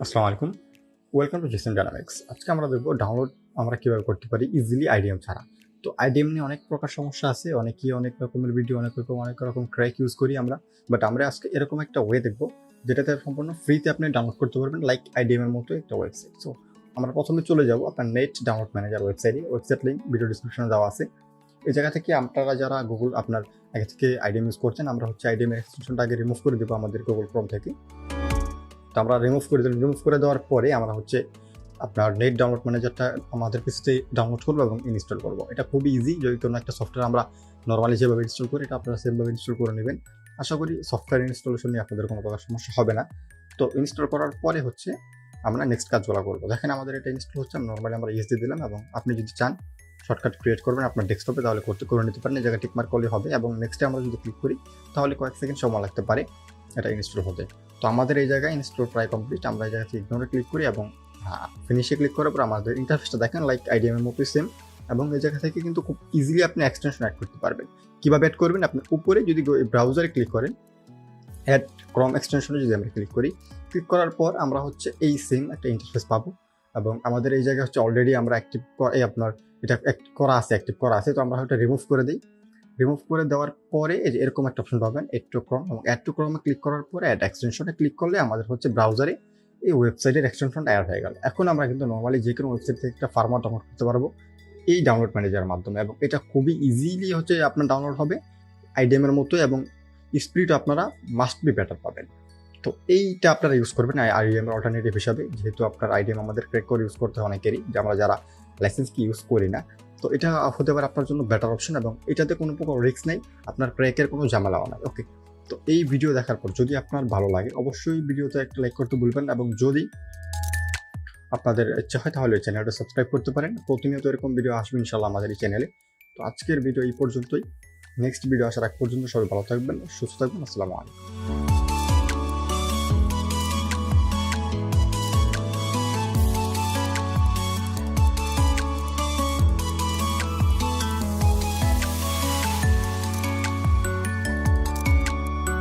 আসসালামু আলাইকুম। Welcome to জিসেম ডায়নামিক্স। আজকে আমরা দেখব ডাউনলোড আমরা কিভাবে করতে পারি ইজিলি আইডিএম ছাড়া। তো আইডিএম নিয়ে অনেক প্রকার সমস্যা আছে, অনেকেই অনেক রকমের ভিডিও অনেক রকম ক্র্যাক ইউজ করি আমরা। বাট আমরা আজকে এরকম একটা ওয়ে দেখব যেটাতে সম্পূর্ণ ফ্রিতে আপনি ডাউনলোড করতে পারবেন লাইক আইডিএম এর মতো একটা ওয়েবসাইট। সো আমরা প্রথমে চলে যাব আপনার নেট ডাউনলোড ম্যানেজার ওয়েবসাইটে। ওয়েবসাইট লিংক ভিডিও ডিসক্রিপশনে দেওয়া আছে। এই জায়গা থেকে আপনারা যারা গুগল আপনার আগে থেকে আইডিএম ইউজ করছেন, আমরা হচ্ছে আইডিএম এর এক্সটেনশনটা আগে রিমুভ করে দেবো আমাদের গুগল ক্রোম থেকে। তো আমরা রিমুভ করে দিলাম। রিমুভ করে দেওয়ার পরে আমরা হচ্ছে আপনার নেট ডাউনলোড ম্যানেজারটা আমাদের পিসিতে ডাউনলোড করবো এবং ইনস্টল করবো। এটা খুবই ইজি। যদি কোনো একটা সফটওয়্যার আমরা নর্মালি যেভাবে ইনস্টল করি, এটা আপনারা সেমভাবে ইনস্টল করে নেবেন। আশা করি সফটওয়্যার ইনস্টলেশন নিয়ে আপনাদের কোনো প্রকার সমস্যা হবে না। তো ইনস্টল করার পরে হচ্ছে আমরা নেক্সট কাজগুলো করবো। দেখেন আমাদের এটা ইনস্টল হচ্ছে। নর্মালি আমরা ইএস দিয়ে দিলাম এবং আপনি যদি চান শর্টকাট ক্রিয়েট করবেন আপনার ডেস্কটপে, তাহলে করে নিতে পারেন। এই জায়গায় টিকমার্ক করলে হবে এবং নেক্সটে আমরা যদি ক্লিক করি তাহলে কয়েক সেকেন্ড সময় লাগতে পারে এটা ইনস্টল হতে। তো আমাদের এই জায়গায় ইনস্টল প্রায় কমপ্লিট। আমরা এই জায়গাতে ইগনোরে ক্লিক করি এবং ফিনিশে ক্লিক করার পর আমাদের ইন্টারফেসটা দেখেন লাইক আইডিএম এর মতোই সেম। এবং এই জায়গা থেকে কিন্তু খুব ইজিলি আপনি এক্সটেনশন অ্যাড করতে পারবেন। কীভাবে অ্যাড করবেন? আপনি উপরে যদি ব্রাউজারে ক্লিক করেন, অ্যাড ক্রোম এক্সটেনশনে যদি আমরা ক্লিক করি, ক্লিক করার পর আমরা হচ্ছে এই সেম একটা ইন্টারফেস পাবো। এবং আমাদের এই জায়গায় হচ্ছে অলরেডি আমরা অ্যাক্টিভ আপনার এটা অ্যাক্টিভ করা আছে। তো আমরা হয়তো রিমুভ করে দিই। রিমুভ করে দেওয়ার পরে এই যে এরকম একটা অপশন পাবেন, অ্যাড টু ক্রোম। এবং অ্যাড টু ক্রোমে ক্লিক করার পরে অ্যাড এক্সটেনশনে ক্লিক করলে আমাদের হচ্ছে ব্রাউজারে এই ওয়েবসাইটের এক্সটেনশনটা অ্যাড হয়ে গেল। এখন আমরা কিন্তু নর্মালি যে কোনো ওয়েবসাইট থেকে একটা ফার্মার ডাউনলোড করতে পারবো এই ডাউনলোড ম্যানেজারের মাধ্যমে। এবং এটা খুবই ইজিলি হচ্ছে আপনার ডাউনলোড হবে আইডিএম এর মতো এবং স্পিড আপনারা মাস্ট বি বেটার পাবেন। তো এইটা আপনারা ইউজ করবেন আইডিএম এর অল্টারনেটিভ হিসাবে, যেহেতু আপনার আইডিএম আমাদের ক্র্যাক করে ইউজ করতে হয় অনেকেরই, যে আমরা যারা লাইসেন্স কি ইউজ করি না। তো এটা হতে পারে আপনার জন্য বেটার অপশন এবং এটাতে কোনো প্রকার রিস্ক নেই, আপনার ক্র্যাকের কোনো ঝামেলাও নাই। ওকে, তো এই ভিডিও দেখার পর যদি আপনার ভালো লাগে অবশ্যই ভিডিওতে একটা লাইক করতে ভুলবেন এবং যদি আপনাদের ইচ্ছা হয় তাহলে চ্যানেলটা সাবস্ক্রাইব করতে পারেন। প্রতিনিয়ত এরকম ভিডিও আসবে ইনশাল্লাহ আমাদের এই চ্যানেলে। তো আজকের ভিডিও এই পর্যন্তই। নেক্সট ভিডিও আসার আগ পর্যন্ত সবাই ভালো থাকবেন, সুস্থ থাকবেন। আসসালামু আলাইকুম।